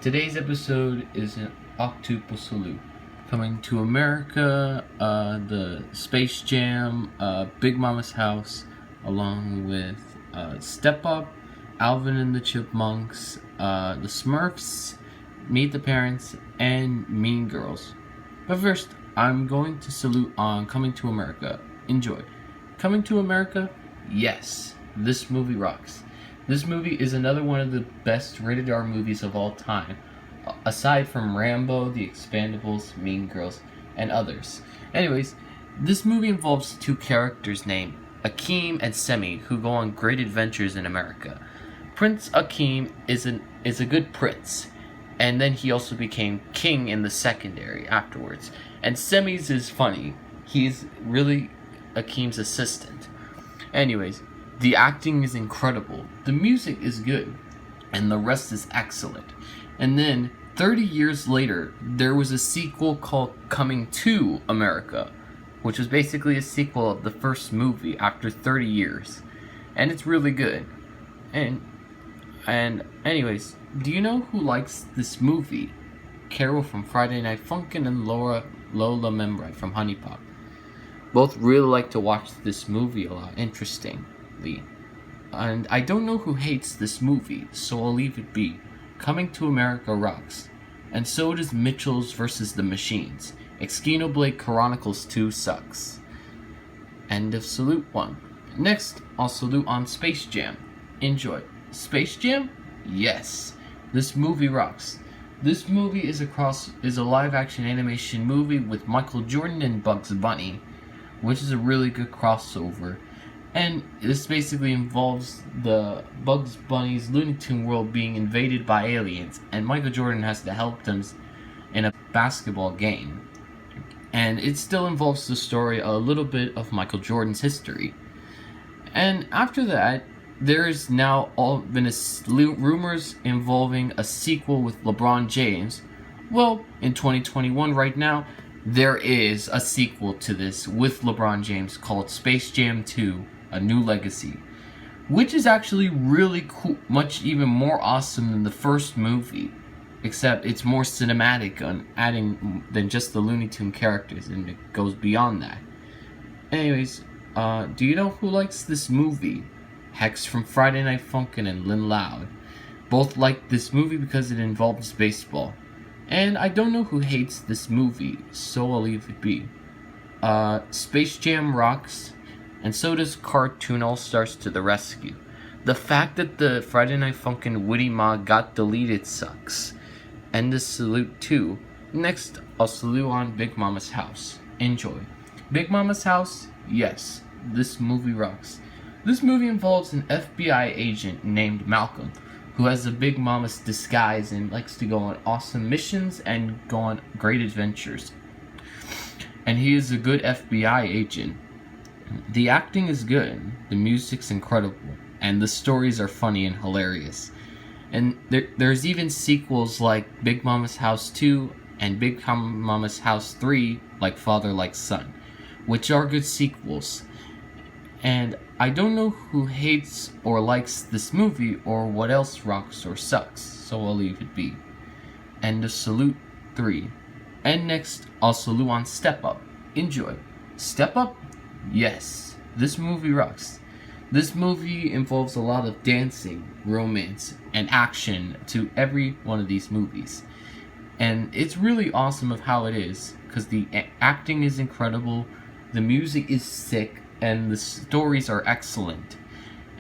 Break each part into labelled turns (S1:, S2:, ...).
S1: Today's episode is an octuple salute. Coming to America, the Space Jam, Big Mama's House, along with Step Up, Alvin and the Chipmunks, the Smurfs, Meet the Parents, and Mean Girls. But first, I'm going to salute on Coming to America. Enjoy. Coming to America? Yes, this movie rocks. This movie is another one of the best rated R movies of all time, aside from Rambo, The Expendables, Mean Girls, and others. Anyways, this movie involves two characters named Akeem and Semi who go on great adventures in America. Prince Akeem is a good prince, and then he also became king in the secondary afterwards. And Semi's is funny. He's really Akeem's assistant. Anyways, the acting is incredible, the music is good, and the rest is excellent. And then, 30 years later, there was a sequel called Coming to America, which was basically a sequel of the first movie after 30 years. And it's really good. And anyways, do you know who likes this movie? Carol from Friday Night Funkin' and Lola Membri from Honey Pop. Both really like to watch this movie a lot, interestingly. And I don't know who hates this movie, so I'll leave it be. Coming to America rocks. And so does Mitchell's vs. the Machines. Xenoblade Chronicles 2 sucks. End of Salute 1. Next, I'll salute on Space Jam. Enjoy. Space Jam? Yes. This movie rocks. This movie is a live-action animation movie with Michael Jordan and Bugs Bunny, which is a really good crossover. And this basically involves the Bugs Bunny's Looney Tune world being invaded by aliens, and Michael Jordan has to help them in a basketball game. And it still involves the story, a little bit of Michael Jordan's history. And after that, there's now been rumors involving a sequel with LeBron James. Well, in 2021 right now, there is a sequel to this with LeBron James called Space Jam 2, A New Legacy, which is actually really cool, much even more awesome than the first movie, except it's more cinematic on adding than just the Looney Tune characters, and it goes beyond that. Anyways, do you know who likes this movie? Hex from Friday Night Funkin' and Lynn Loud. Both like this movie because it involves baseball. And I don't know who hates this movie, so I'll leave it be. Space Jam rocks, and so does Cartoon All-Stars to the Rescue. The fact that the Friday Night Funkin' Witty Ma got deleted sucks. And the salute too. Next, I'll salute on Big Mama's House. Enjoy. Big Mama's House? Yes, this movie rocks. This movie involves an FBI agent named Malcolm, who has a Big Mama's disguise and likes to go on awesome missions and go on great adventures. And he is a good FBI agent. The acting is good, the music's incredible, and the stories are funny and hilarious. And there's even sequels like Big Mama's House 2 and Big Mama's House 3, like Father Like Son, which are good sequels. And I don't know who hates or likes this movie or what else rocks or sucks, so I'll leave it be. End of Salute 3. And next, I'll salute on Step Up. Enjoy. Step Up? Yes. This movie rocks. This movie involves a lot of dancing, romance, and action to every one of these movies. And it's really awesome of how it is, because the acting is incredible, the music is sick, and the stories are excellent.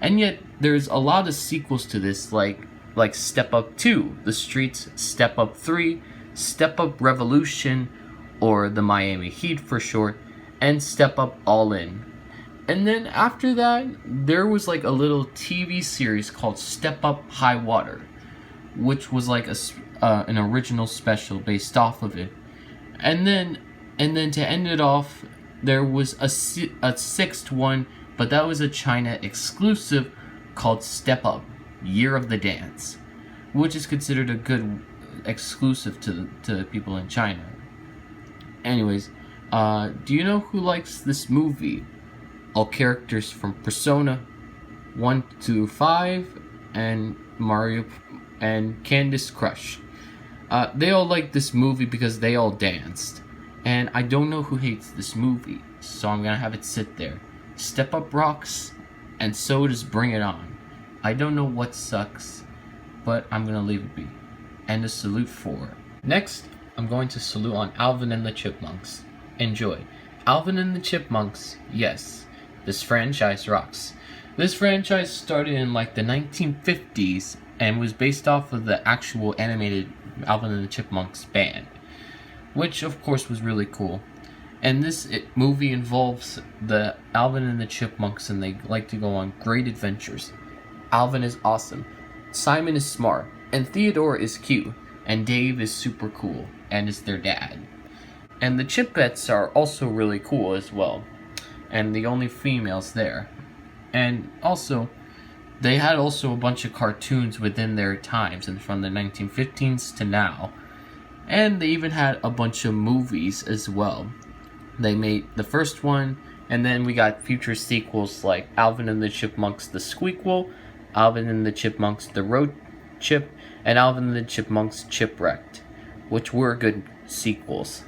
S1: And yet, there's a lot of sequels to this, like Step Up 2, The Streets, Step Up 3, Step Up Revolution, or the Miami Heat for short, and Step Up All In. And then after that, there was like a little TV series called Step Up High Water, which was like an original special based off of it. And then to end it off, there was a sixth one, but that was a China exclusive called Step Up, Year of the Dance, which is considered a good exclusive to people in China. Anyways, do you know who likes this movie? All characters from Persona 1 to 5 and Mario and Candice Crush. They all like this movie because they all danced. And I don't know who hates this movie, so I'm gonna have it sit there. Step Up rocks, and so does Bring It On. I don't know what sucks, but I'm gonna leave it be. And a salute for. Next, I'm going to salute on Alvin and the Chipmunks. Enjoy. Alvin and the Chipmunks, yes. This franchise rocks. This franchise started in like the 1950s and was based off of the actual animated Alvin and the Chipmunks band, which of course was really cool. And this movie involves the Alvin and the Chipmunks, and they like to go on great adventures. Alvin is awesome, Simon is smart, and Theodore is cute, and Dave is super cool, and is their dad. And the Chipettes are also really cool as well, and the only females there. And also, they had also a bunch of cartoons within their times, and from the 1950s to now. And they even had a bunch of movies as well. They made the first one, and then we got future sequels like Alvin and the Chipmunks The Squeakquel, Alvin and the Chipmunks The Road Chip, and Alvin and the Chipmunks Chipwrecked, which were good sequels.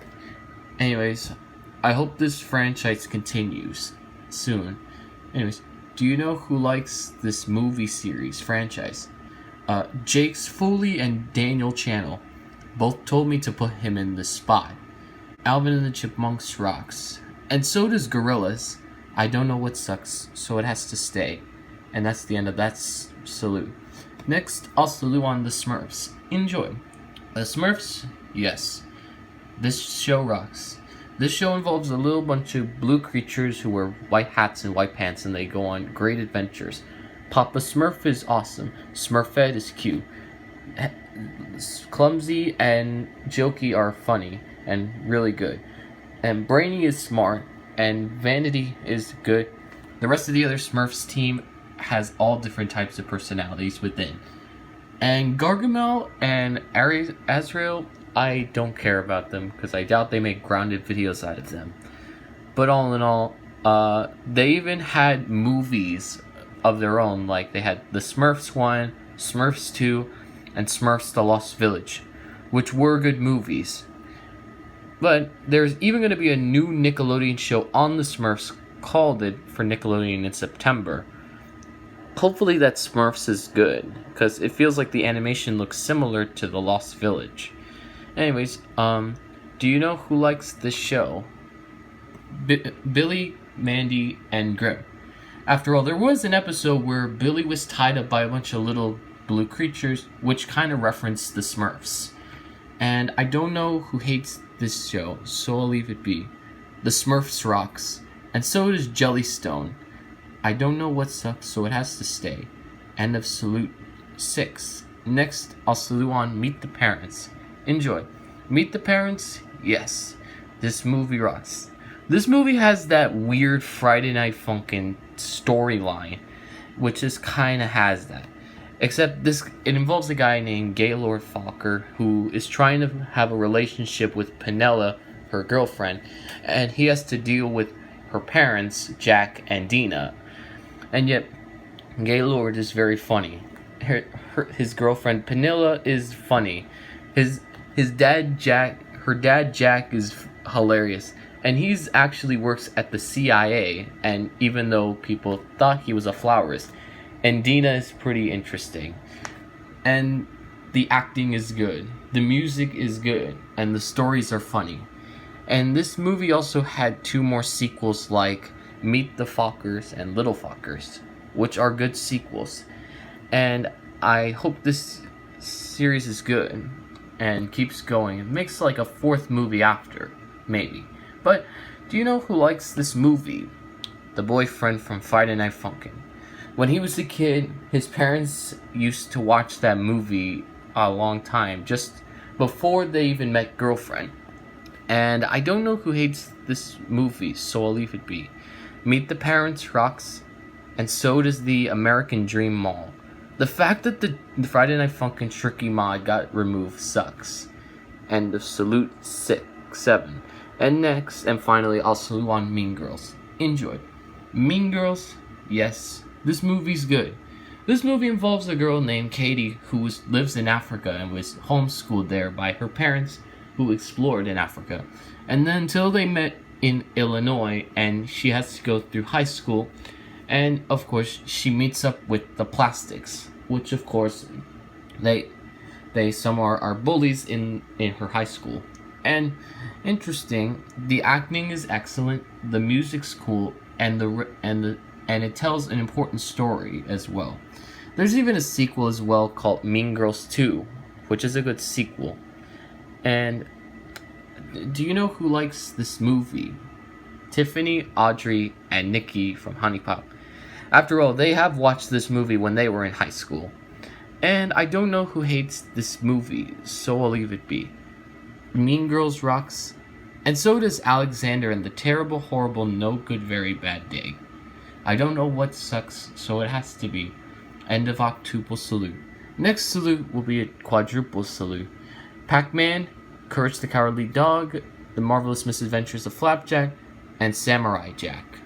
S1: Anyways, I hope this franchise continues soon. Anyways, do you know who likes this movie series franchise? Jake's Foley and Daniel Channel both told me to put him in this spot. Alvin and the Chipmunks rocks. And so does Gorillas. I don't know what sucks, so it has to stay. And that's the end of that salute. Next, I'll salute on the Smurfs. Enjoy. The Smurfs? Yes. This show rocks. This show involves a little bunch of blue creatures who wear white hats and white pants, and they go on great adventures. Papa Smurf is awesome. Smurfette is cute. Clumsy and Jokey are funny and really good. And Brainy is smart, and Vanity is good. The rest of the other Smurfs team has all different types of personalities within. And Gargamel and Azrael, I don't care about them because I doubt they make grounded videos out of them. But all in all, they even had movies of their own. Like they had the Smurfs 1, Smurfs 2, and Smurfs The Lost Village, which were good movies. But there's even going to be a new Nickelodeon show on the Smurfs called it for Nickelodeon in September. Hopefully that Smurfs is good, because it feels like the animation looks similar to The Lost Village. Anyways, do you know who likes this show? Billy, Mandy, and Grim. After all, there was an episode where Billy was tied up by a bunch of little blue creatures, which kind of referenced the Smurfs. And I don't know who hates this show, so I'll leave it be. The Smurfs rocks, and so does Jellystone. I don't know what sucks, so it has to stay. End of salute 6. Next, I'll salute on Meet the Parents. Enjoy. Meet the Parents? Yes. This movie rocks. This movie has that weird Friday Night Funkin' storyline, which just kind of has that. Except it involves a guy named Gaylord Falker who is trying to have a relationship with Penella, her girlfriend, and he has to deal with her parents, Jack and Dina. And yet, Gaylord is very funny. His girlfriend Penella is funny. Her dad Jack is hilarious, and he's actually works at the CIA. And even though people thought he was a florist. And Dina is pretty interesting. And the acting is good. The music is good. And the stories are funny. And this movie also had 2 more sequels like Meet the Fockers and Little Fockers, which are good sequels. And I hope this series is good and keeps going. It makes like a 4th movie after, maybe. But do you know who likes this movie? The boyfriend from Friday Night Funkin'. When he was a kid, his parents used to watch that movie a long time, just before they even met Girlfriend. And I don't know who hates this movie, so I'll leave it be. Meet the Parents rocks, and so does the American Dream Mall. The fact that the Friday Night Funkin' Tricky mod got removed sucks. End of salute 7. And next, and finally, I'll salute on Mean Girls. Enjoy. Mean Girls, yes. This movie's good. This movie involves a girl named Katie who lives in Africa and was homeschooled there by her parents who explored in Africa. And then until they met in Illinois and she has to go through high school, and of course she meets up with the Plastics, which of course they some are bullies in her high school. And interesting, the acting is excellent, the music's cool, and it tells an important story as well. There's even a sequel as well called Mean Girls 2, which is a good sequel. And do you know who likes this movie? Tiffany, Audrey, and Nikki from Honey Pop. After all, they have watched this movie when they were in high school. And I don't know who hates this movie, so I'll leave it be. Mean Girls rocks, and so does Alexander and the Terrible, Horrible, No Good, Very Bad Day. I don't know what sucks, so it has to be. End of octuple salute. Next salute will be a quadruple salute. Pac-Man, Courage the Cowardly Dog, The Marvelous Misadventures of Flapjack, and Samurai Jack.